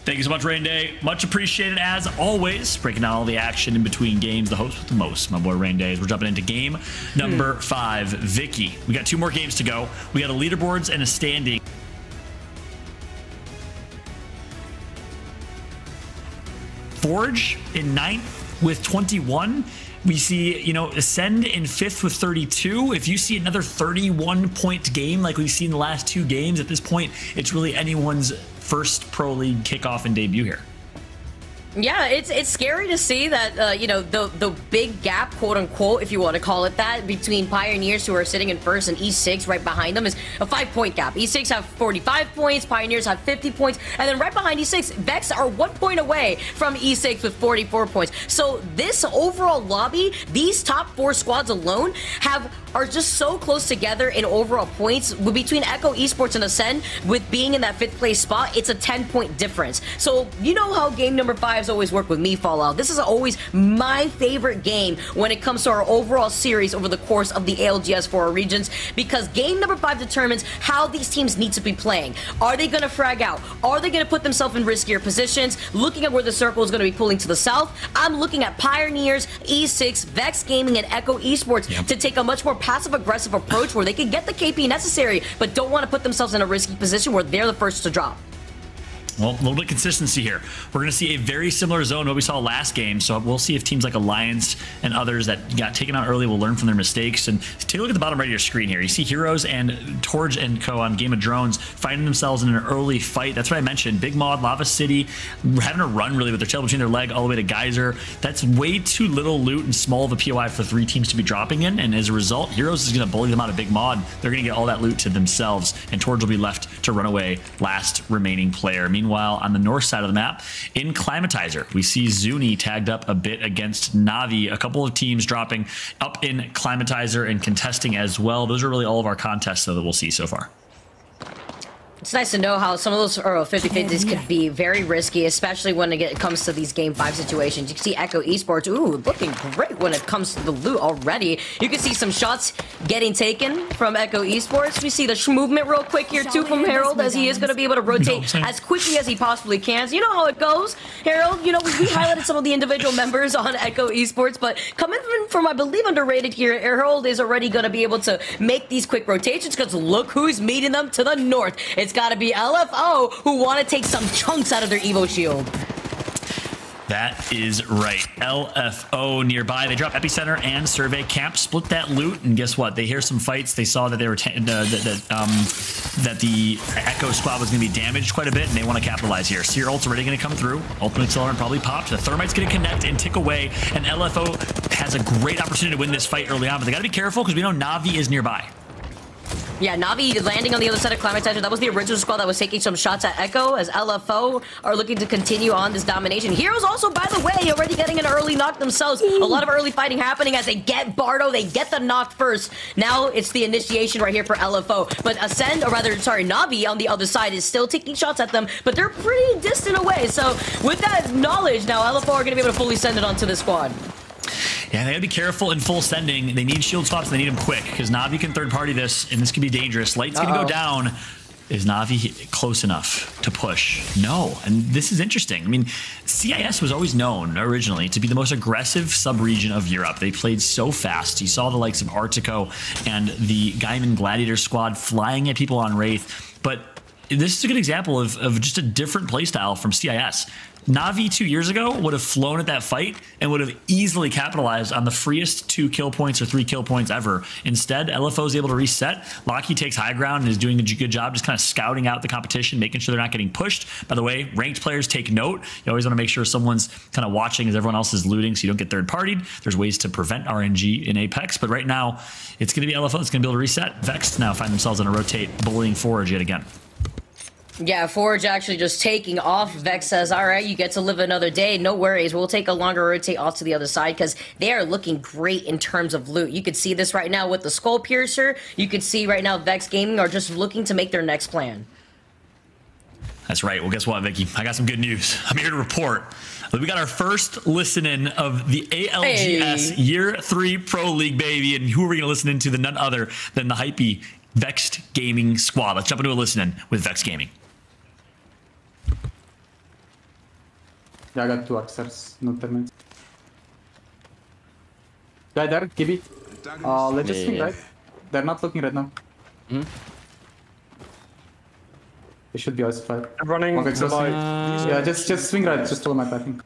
Thank you so much, Rain Day. Much appreciated as always. Breaking down all the action in between games. The host with the most, my boy Rain Day. We're jumping into game number 5. Vicky, we got 2 more games to go. We got a leaderboards and a standing. Forge in 9th with 21. We see, you know, Ascend in 5th with 32. If you see another 31-point game like we've seen the last 2 games, at this point, it's really anyone's first Pro League kickoff and debut here. Yeah, it's scary to see that, you know, the big gap, quote unquote, if you want to call it that, between Pioneers, who are sitting in first, and E6 right behind them is a 5-point gap. E6 have 45 points, Pioneers have 50 points, and then right behind E6, Vex are 1 point away from E6 with 44 points. So this overall lobby, these top 4 squads alone are just so close together in overall points. Between Echo Esports and Ascend, with being in that 5th place spot, it's a 10-point difference. So you know how game number 5 always work with me, Fallout. This is always my favorite game when it comes to our overall series over the course of the ALGS for our regions, because game number 5 determines how these teams need to be playing. Are they going to frag out? Are they going to put themselves in riskier positions? Looking at where the circle is going to be pulling to the south, I'm looking at Pioneers, E6, Vex Gaming, and Echo Esports to take a much more passive-aggressive approach where they can get the KP necessary, but don't want to put themselves in a risky position where they're the first to drop. Well, a little bit of consistency here. We're going to see a very similar zone to what we saw last game, so we'll see if teams like Alliance and others that got taken out early will learn from their mistakes. And take a look at the bottom right of your screen here. You see Heroes and Torch and Co. on Game of Drones finding themselves in an early fight. That's what I mentioned. Big Mod, Lava City, having a run really with their tail between their leg all the way to Geyser. That's way too little loot and small of a POI for 3 teams to be dropping in, and as a result, Heroes is going to bully them out of Big Mod. They're going to get all that loot to themselves, and Torch will be left to run away, last remaining player. Meanwhile, on the north side of the map, in Climatizer, we see Zuni tagged up a bit against Navi. A couple of teams dropping up in Climatizer and contesting as well. Those are really all of our contests, though, that we'll see so far. It's nice to know how some of those 50-50s could be very risky, especially when it comes to these Game 5 situations. You can see Echo Esports, ooh, looking great when it comes to the loot already. You can see some shots getting taken from Echo Esports. We see the movement real quick here, too, from Harold, as he is going to be able to rotate as quickly as he possibly can. So you know how it goes, Harold. You know, we highlighted some of the individual members on Echo Esports, but coming from, I believe, underrated here, Harold is already going to be able to make these quick rotations, because look who's meeting them to the north. It's got to be LFO, who want to take some chunks out of their Evo shield. That is right. LFO nearby. They drop Epicenter and Survey Camp, split that loot, and guess what? They hear some fights. They saw that they were that the Echo squad was going to be damaged quite a bit, and they want to capitalize here. Seer ult's already going to come through. Ultimate Accelerant probably popped. The Thermite's going to connect and tick away, and LFO has a great opportunity to win this fight early on, but they got to be careful because we know Navi is nearby. Yeah, Navi landing on the other side of Climatizer. That was the original squad that was taking some shots at Echo, as LFO are looking to continue on this domination. Heroes also, by the way, already getting an early knock themselves. A lot of early fighting happening as they get Bardo. They get the knock first. Now it's the initiation right here for LFO. But Ascend, or rather, sorry, Navi on the other side is still taking shots at them, but they're pretty distant away. So with that knowledge, now LFO are going to be able to fully send it onto the squad. Yeah, they gotta be careful in full sending. They need shield swaps, and they need them quick, because Navi can third party this, and this could be dangerous. Light's gonna go down. Is Navi close enough to push? No, and this is interesting. I mean, CIS was always known originally to be the most aggressive sub-region of Europe. They played so fast. You saw the likes of Artico and the Gaiman Gladiator squad flying at people on Wraith, but this is a good example of just a different playstyle from CIS. Navi 2 years ago would have flown at that fight and would have easily capitalized on the freest 2 kill points or 3 kill points ever. Instead, LFO is able to reset. Locky takes high ground and is doing a good job just kind of scouting out the competition, making sure they're not getting pushed. By the way, ranked players take note. You always want to make sure someone's kind of watching as everyone else is looting so you don't get third partied. There's ways to prevent RNG in Apex, but right now it's going to be LFO that's going to be able to reset. Vex now find themselves in a rotate, bullying Forge yet again. Yeah, Forge actually just taking off. Vex says, all right, you get to live another day. No worries. We'll take a longer rotate off to the other side because they are looking great in terms of loot. You could see this right now with the Skull Piercer. You could see right now Vex Gaming are just looking to make their next plan. That's right. Well, guess what, Vicky? I got some good news. I'm here to report that we got our first listen-in of the ALGS Year 3 Pro League, baby. And who are we going to listen into? None other than the hypey Vexed Gaming squad. Let's jump into a listen-in with Vex Gaming. Yeah, I got 2 archers, no termites. Guy there, Gibby. Let's just swing right. They're not looking right now. They should be outside. I'm running Okay, to like... yeah, just swing right, just follow my path, I think.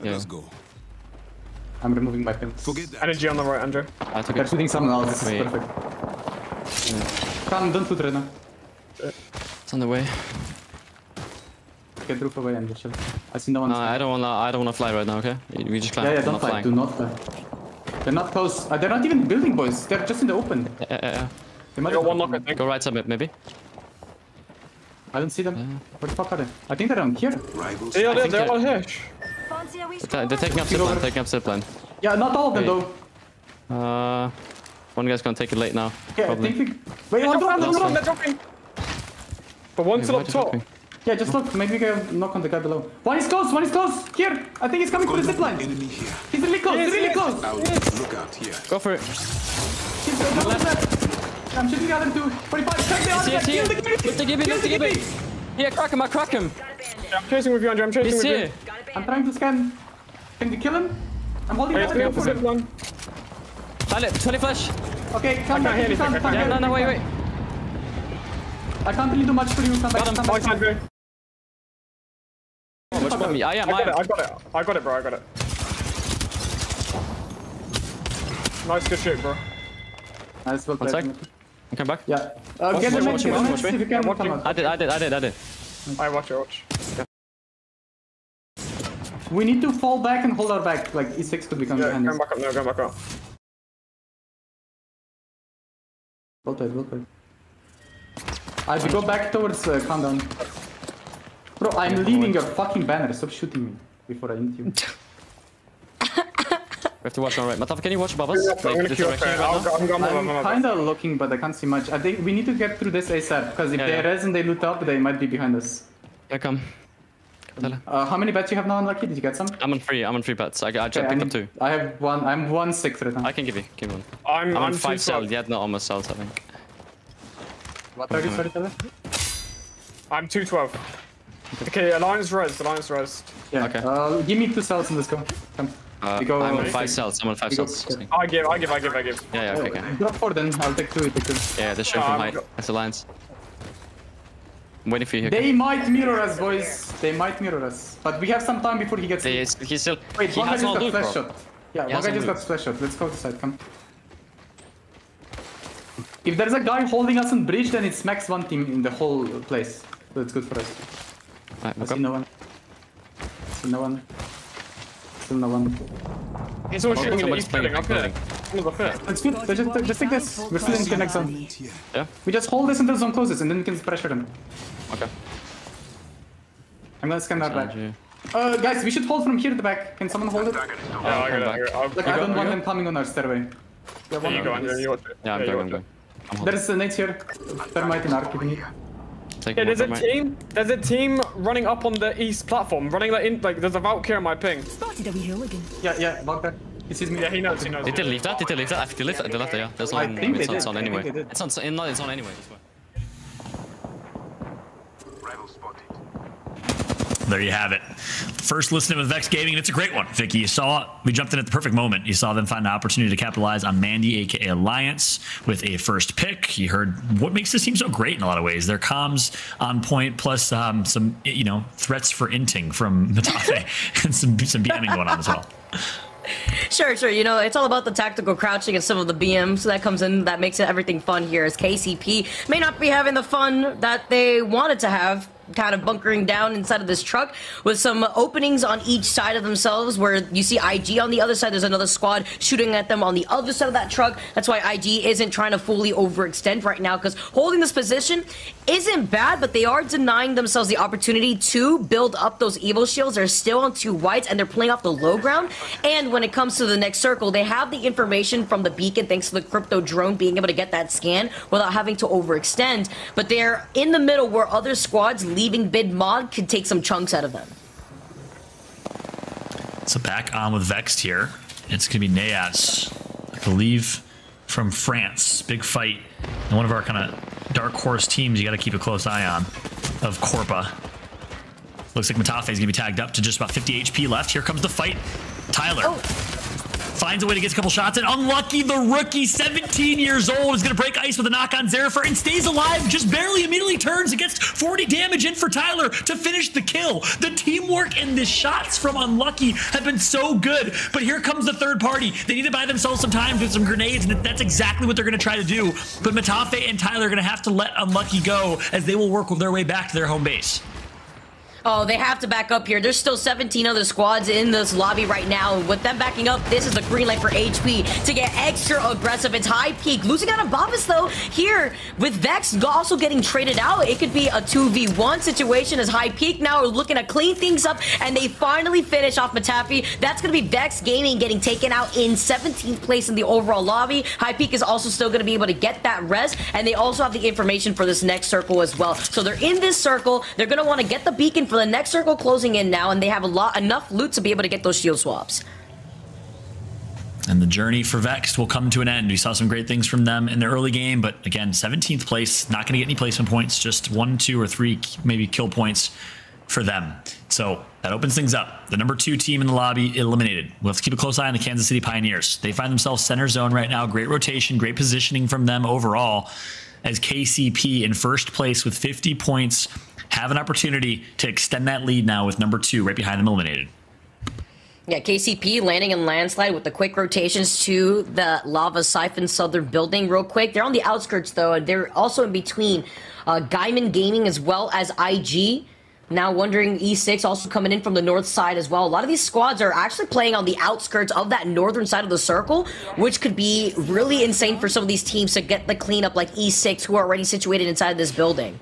Yeah. Let's go. I'm removing my pins. Forget that. Energy on the right, Andrew. They're shooting someone else, this is perfect. Come, don't shoot right now. It's on the way. Get roof away and just chill. I see no one. No, I don't wanna fly right now, okay? We just climb. Yeah, don't fly, do not fly. They're not close. They're not even building, boys. They're just in the open. Yeah. They might got one knock, I think. Go right side, maybe. I don't see them. Where the fuck are they? I think they're down here. They're on here. They're taking up zipline, Yeah, not all of them though. One guy's gonna take it late now. Okay, probably. I think we... Wait, hold on. They're dropping. But one's still up top. Yeah, just look. Maybe we can knock on the guy below. One is close. Here. I think he's coming for the zipline. Enemy here. He's really close. Really close. Look out here. Go for it. He's going left. I'm shooting the other 2. 45. Check the other guy. Kill the Gibby. Lift the Gibby. Here, crack him. I crack him. Yeah, I'm chasing with you, Andrew. I'm chasing He's with here. you. I'm trying to scan. Can you kill him? I'm holding the other guy for him. One. Silent. 20 flash. Okay, come back. hear anything, I can't hear No, wait. I can't really do much for you. Come back. Got him. Come One back. side, bro. Which one? Me? I I got it, bro. I got it. Nice, good shoot, bro. Nice, well One sec. played. Come back. Yeah. Get the watch mid, me. if you can. Watching. Come out. I did. I watch. We need to fall back and hold our back. Like E6 could become Yeah, behind us. going back up now, going back up. Well played. I go back towards countdown. Bro, I'm leaving your fucking banner. Stop shooting me before I hit you. We have to watch on right. Matav, can you watch above us? I'm gonna This kill direction it. right now? I'm kinda looking, but I can't see much. I think we need to get through this ASAP, because if they res and they loot up, they might be behind us. Yeah, come. How many bets you have now, Unlucky? Did you get some? I'm on 3 bets. I just picked up 2. I have 1. I'm 1/6 right now. I can give you one. I'm on 5 2-12. cells, yet not almost cells, I think. What are you, sorry, Tyler? I'm 2-12. Okay, Alliance res. Yeah. Okay. Give me 2 cells in this go. Come. We go, I'm on 5 cells. cells. okay. I give. Yeah, okay. Drop 4 then. I'll take 2. Yeah, they're showing from height. That's Alliance. I'm waiting for you here. They might mirror us, boys. They might mirror us. But we have some time before he gets... He's still... Wait, he one guy has just no got loot, flash bro. shot. Yeah, He one has guy no just loot. got flash shot. Let's go to side, come. If there's a guy holding us on bridge, then it's max 1 team in the whole place. So it's good for us. Right, I see no one. Still no one. He's all shooting in the Somebody's east playing building, up here. Someone's up here. It's good. Just take this. We're still in the next zone. Yeah? We just hold this until zone closes, and then we can pressure them. Okay. I'm gonna scan that back. Sounds you. Guys, we should hold from here to the back. Can someone hold it? Yeah, I got it. Like, I don't want them coming on our stairway. There you go, Andrew. You watch it. Yeah, I'm you going, watch I'm going. it. I'm holding. There's a nade here. Thermite and arc if you need. Take Yeah, one there's a from right. team. There's a team running up on the east platform, running like in. Like there's a Valkyrie on my ping. Spotted a wee hooligan. Yeah, walk there. He sees me. Yeah, he knows. Did they leave that? I think they left it, yeah. There's I on, think they it's did. on I think anyway. they did. It's on anyway. This way. There you have it. First listening with Vex Gaming, and it's a great one, Vicky. You saw we jumped in at the perfect moment. You saw them find an opportunity to capitalize on Mandy, aka Alliance, with a first pick. You heard what makes this team so great in a lot of ways. Their comms on point, plus some threats for inting from Matafe, and some BMing going on as well. Sure. It's all about the tactical crouching and some of the BMs that comes in that makes everything fun here, as KCP may not be having the fun that they wanted to have, kind of bunkering down inside of this truck with some openings on each side of themselves, where you see IG on the other side. There's another squad shooting at them on the other side of that truck. That's why IG isn't trying to fully overextend right now, because holding this position isn't bad, but they are denying themselves the opportunity to build up those evil shields. They're still on 2 whites, and they're playing off the low ground. And when it comes to the next circle, they have the information from the beacon thanks to the crypto drone being able to get that scan without having to overextend. But they're in the middle where other squads leaving bid mod could take some chunks out of them. So back on with Vexed here. It's going to be Neas, I believe, from France. Big fight. And one of our kind of dark horse teams you got to keep a close eye on, of Corpa. Looks like Matafe is going to be tagged up to just about 50 HP left. Here comes the fight. Tyler finds a way to get a couple shots in. Unlucky, the rookie, 17 years old, is going to break ice with a knock on Zerifer and stays alive, just barely, immediately turns and gets 40 damage in for Tyler to finish the kill. The teamwork and the shots from Unlucky have been so good, but here comes the third party. They need to buy themselves some time with some grenades, and that's exactly what they're going to try to do. But Matafe and Tyler are going to have to let Unlucky go as they will work their way back to their home base. Oh, they have to back up here. There's still 17 other squads in this lobby right now. With them backing up, this is the green light for HP to get extra aggressive. It's High Peak. Losing out on Babas, though, here with Vex also getting traded out. It could be a 2v1 situation as High Peak now are looking to clean things up, and they finally finish off Matafe. That's going to be Vex Gaming getting taken out in 17th place in the overall lobby. High Peak is also still going to be able to get that res, and they also have the information for this next circle as well. So they're in this circle. They're going to want to get the beacon for the next circle closing in now, and they have enough loot to be able to get those shield swaps. And the journey for Vex will come to an end. We saw some great things from them in the early game, but again, 17th place, not going to get any placement points, just 1, 2, or 3 maybe kill points for them. So that opens things up. The number 2 team in the lobby eliminated. We'll have to keep a close eye on the Kansas City Pioneers. They find themselves center zone right now. Great rotation, great positioning from them overall, as KCP in first place with 50 points have an opportunity to extend that lead now with number 2 right behind them eliminated. Yeah, KCP landing in landslide with the quick rotations to the Lava Siphon Southern building real quick. They're on the outskirts, though, and they're also in between Gaiman Gaming as well as IG. Now wondering E6 also coming in from the north side as well. A lot of these squads are actually playing on the outskirts of that northern side of the circle, which could be really insane for some of these teams to get the cleanup like E6, who are already situated inside this building.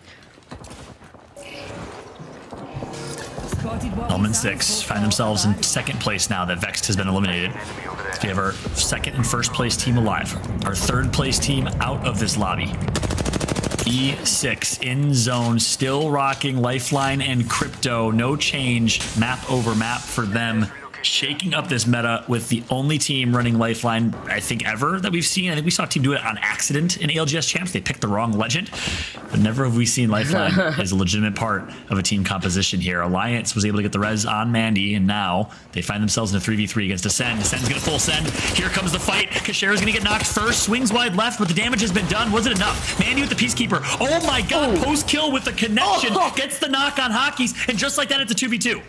Element 6 find themselves in second place now that Vex has been eliminated. So we have our second and first place team alive. Our third place team out of this lobby. E6 in zone, still rocking Lifeline and Crypto. No change, map over map for them. Shaking up this meta with the only team running Lifeline, I think, ever that we've seen. I think we saw a team do it on accident in ALGS Champs. They picked the wrong legend, but never have we seen Lifeline as a legitimate part of a team composition here. Alliance was able to get the res on Mandy, and now they find themselves in a 3v3 against Ascend. Ascend's going to full send. Here comes the fight. Kashera's going to get knocked first. Swings wide left, but the damage has been done. Was it enough? Mandy with the Peacekeeper. Oh my god, post-kill with the connection. Gets the knock on Hockeys, and just like that, it's a 2v2.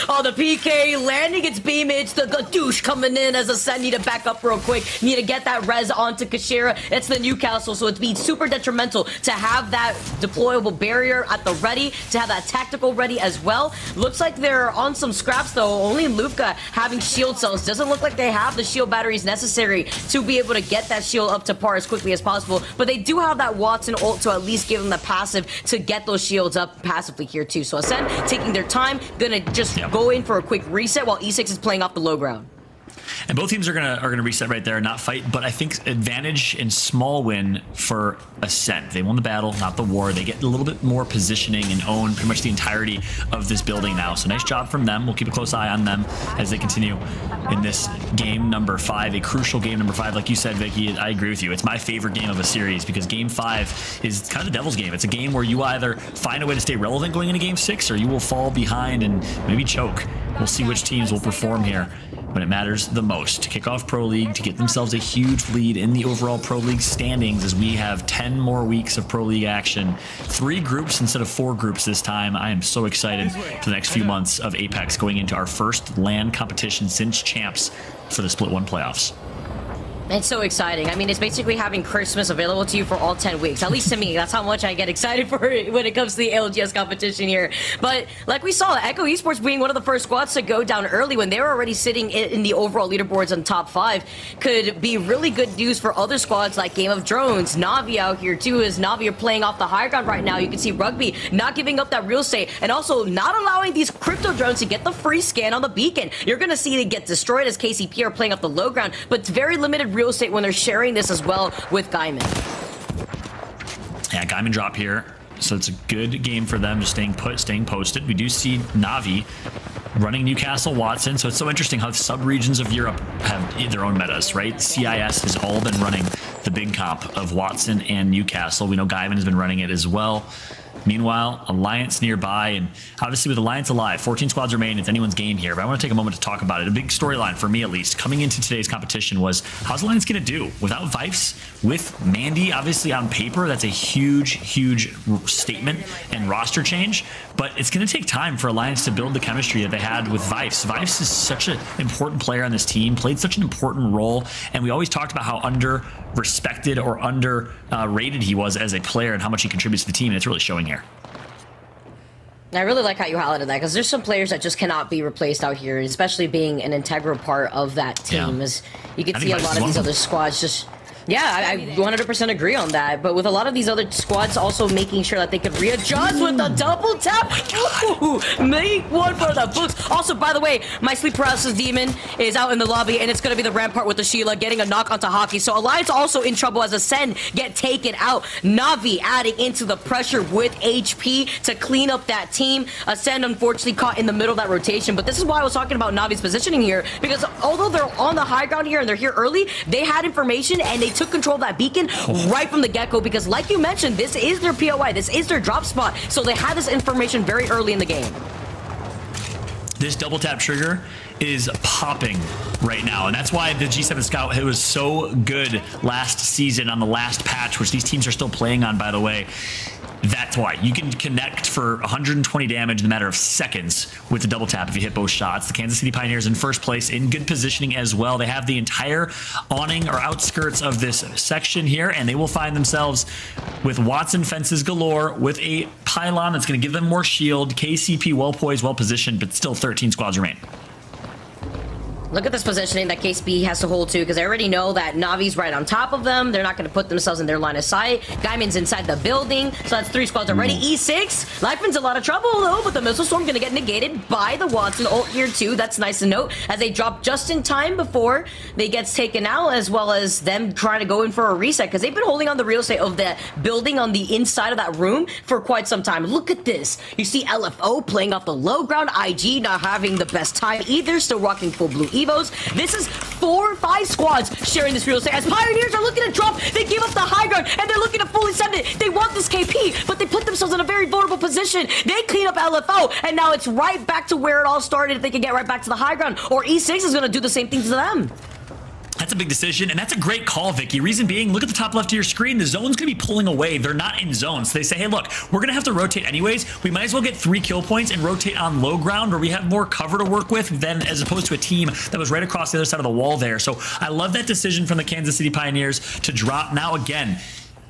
Oh, the PK landing its beamage. The douche coming in as Ascend need to back up real quick. Need to get that res onto Kashera. It's the Newcastle, so it's been super detrimental to have that deployable barrier at the ready, to have that tactical ready as well. Looks like they're on some scraps, though. Only Lufka having shield cells. Doesn't look like they have the shield batteries necessary to be able to get that shield up to par as quickly as possible. But they do have that Watson ult to at least give them the passive to get those shields up passively here, too. So Ascend taking their time, gonna just go in for a quick reset while E6 is playing off the low ground. And both teams are gonna reset right there and not fight, but I think advantage and small win for Ascent. They won the battle, not the war. They get a little bit more positioning and own pretty much the entirety of this building now. So nice job from them. We'll keep a close eye on them as they continue in this game number 5, a crucial game number 5. Like you said, Vicky, I agree with you. It's my favorite game of a series because game 5 is kind of the devil's game. It's a game where you either find a way to stay relevant going into game 6 or you will fall behind and maybe choke. We'll see which teams will perform here when it matters the most to kick off Pro League, to get themselves a huge lead in the overall Pro League standings as we have 10 more weeks of Pro League action. 3 groups instead of 4 groups this time. I am so excited for the next few months of Apex going into our first LAN competition since Champs for the Split 1 playoffs. It's so exciting. I mean, it's basically having Christmas available to you for all 10 weeks. At least to me, that's how much I get excited for it when it comes to the LGS competition here. But like we saw, Echo Esports being one of the first squads to go down early when they were already sitting in the overall leaderboards on top 5 could be really good news for other squads like Game of Drones. Navi out here too, as Navi are playing off the high ground right now. You can see Rugby not giving up that real estate and also not allowing these crypto drones to get the free scan on the beacon. You're going to see it get destroyed as KCP are playing off the low ground, but it's very limited real estate when they're sharing this as well with Gaiman. Yeah, Gaiman drop here. So it's a good game for them, just staying put, staying posted. We do see Navi running Newcastle Watson. So it's so interesting how sub-regions of Europe have their own metas, right? CIS has all been running the big comp of Watson and Newcastle. We know Gaiman has been running it as well. Meanwhile, Alliance nearby, and obviously with Alliance alive, 14 squads remain. It's anyone's game here, but I want to take a moment to talk about it. A big storyline for me, at least, coming into today's competition was, how's Alliance going to do? Without Vifes, with Mandy, obviously on paper, that's a huge, huge statement and roster change, but it's going to take time for Alliance to build the chemistry that they had with Vifes. Vifes is such an important player on this team, played such an important role, and we always talked about how under-respected or under-rated he was as a player and how much he contributes to the team, and it's really showing here. I really like how you highlighted that, because there's some players that just cannot be replaced out here, especially being an integral part of that team. Yeah. As you can see a lot of these other squads just... Yeah, I 100% agree on that. But with a lot of these other squads also making sure that they could readjust with the double tap. Ooh, make one for the books. Also, by the way, my sleep paralysis demon is out in the lobby, and it's going to be the Rampart with the Sheila getting a knock onto Hockey. So Alliance also in trouble as Ascend get taken out. Na'Vi adding into the pressure with HP to clean up that team. Ascend unfortunately caught in the middle of that rotation. But this is why I was talking about Na'Vi's positioning here, because although they're on the high ground here and they're here early, they had information and they took control of that beacon right from the get-go, because like you mentioned, this is their POI, this is their drop spot, so they had this information very early in the game. This double tap trigger is popping right now, and that's why the G7 Scout, it was so good last season on the last patch, which these teams are still playing on, by the way. That's why you can connect for 120 damage in a matter of seconds with the double tap if you hit both shots. The Kansas City Pioneers in first place, in good positioning as well. They have the entire awning or outskirts of this section here, and they will find themselves with Watson fences galore, with a pylon that's going to give them more shield. KCP well poised, well positioned, but still 13 squads remain. Look at this positioning that KCP has to hold to, because I already know that Na'Vi's right on top of them. They're not going to put themselves in their line of sight. Guyman's inside the building, so that's 3 squads already. E6, Lifeman's a lot of trouble though, but the Missile Storm going to get negated by the Watson ult here too. That's nice to note, as they drop just in time before they gets taken out, as well as them trying to go in for a reset, because they've been holding on the real estate of the building on the inside of that room for quite some time. Look at this. You see LFO playing off the low ground, IG not having the best time either, still rocking full blue Evos. This is 4 or 5 squads sharing this real estate. As Pioneers are looking to drop, they give up the high ground, and they're looking to fully send it. They want this KP, but they put themselves in a very vulnerable position. They clean up LFO, and now it's right back to where it all started if they can get right back to the high ground. Or E6 is going to do the same thing to them. That's a big decision, and that's a great call, Vicky. Reason being, look at the top left of your screen. The zone's going to be pulling away. They're not in zones. So they say, hey, look, we're going to have to rotate anyways. We might as well get 3 kill points and rotate on low ground, where we have more cover to work with than as opposed to a team that was right across the other side of the wall there. So I love that decision from the Kansas City Pioneers to drop now again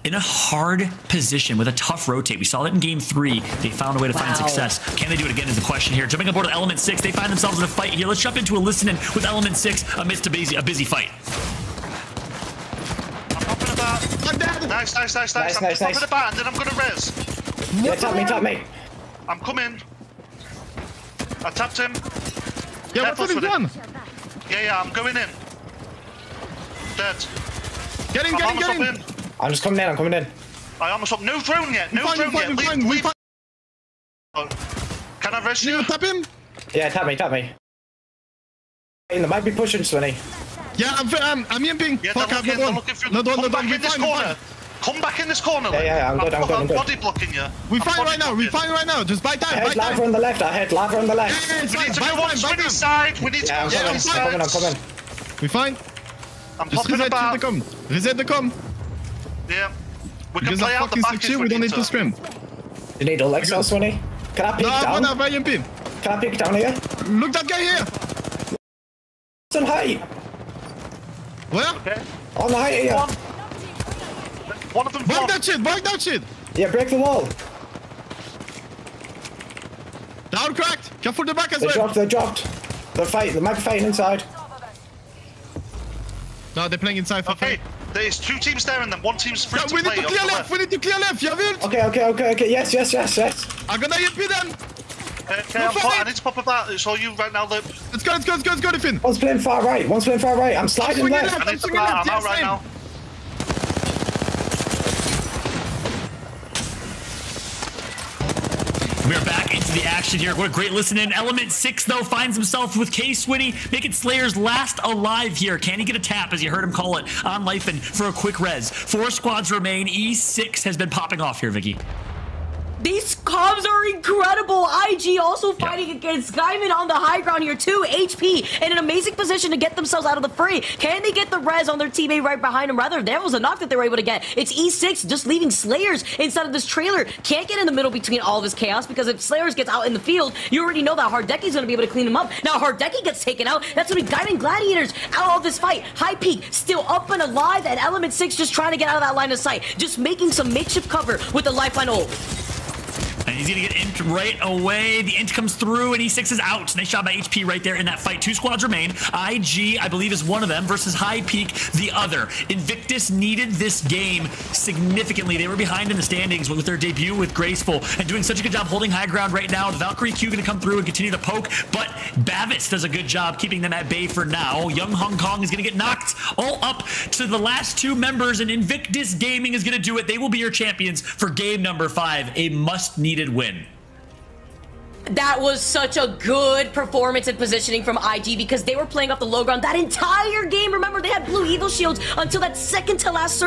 in a hard position with a tough rotate. We saw that in game 3. They found a way to find success. Can they do it again is the question here. Jumping aboard with Element 6, they find themselves in a fight here. Let's jump into a listen-in with Element 6 amidst a busy fight. I'm dead. Nice. I'm popping the bat, and then I'm gonna res. Yeah, tap me. I'm coming. I tapped him. Yeah, what's he done? Yeah, I'm going in. Dead. Get in. I'm just coming in. I almost up. No drone yet. Leave. Can I res you? Tap him? Yeah, tap me. They might be pushing, Swinny. Yeah, I'm imping. Yeah, they're looking through. No, come back in this corner. Come back in this corner. Yeah, I'm good. I'm body blocking you. We find right now. Just buy time. I had lava on the left. We need to go on Swinny's side. We need to go on Swinny's side. I'm coming. We fine? I'm popping the bat. Reset the com. Yeah. We can play out the back if we need to. Scrim. You need all XL, Swinny? Can I peek down? No, Can I peek down here? Look that guy here. It's on height. Where? Okay. On the height here. One of them. Break that shit. Yeah, break the wall. Down cracked. Careful the back as well. They dropped. They might be fighting inside. No, they're playing inside for okay. There's 2 teams there and then 1 team's free to play. We need to clear left. Okay. Yes. I'm gonna hit me then. Okay, I need to pop a bat. It's all you right now, Lip. Let's go, defend. One's playing far right. I'm sliding left. I need to bat. I'm out right now. We are back into the action here. What a great listen in. Element 6, though, finds himself with K-Swinny, making Slayer's last alive here. Can he get a tap, as you heard him call it, on Lifen for a quick res? 4 squads remain. E6 has been popping off here, Vicky. These comms are incredible. IG also fighting against Guyman on the high ground here. 2 HP in an amazing position to get themselves out of the fray. Can they get the res on their teammate right behind them? Rather, that was a knock that they were able to get. It's E6 just leaving Slayers inside of this trailer. Can't get in the middle between all of this chaos because if Slayers gets out in the field, you already know that Hardecki's going to be able to clean him up. Now Hardecki gets taken out. That's going to be Guyman Gladiators out of this fight. High Peak still up and alive, and Element 6 just trying to get out of that line of sight. Just making some makeshift cover with the lifeline ult. And he's gonna get int right away. The int comes through, and E6 is out. Nice job by HP right there in that fight. 2 squads remain. IG, I believe, is one of them versus High Peak, the other. Invictus needed this game significantly. They were behind in the standings with their debut with Graceful and doing such a good job holding high ground right now. The Valkyrie Q gonna come through and continue to poke, but Bavis does a good job keeping them at bay for now. Young Hong Kong is gonna get knocked all up to the last 2 members, and Invictus Gaming is gonna do it. They will be your champions for game number 5. A must-needed win. That was such a good performance and positioning from IG because they were playing off the low ground that entire game. Remember, they had blue Evil Shields until that second to last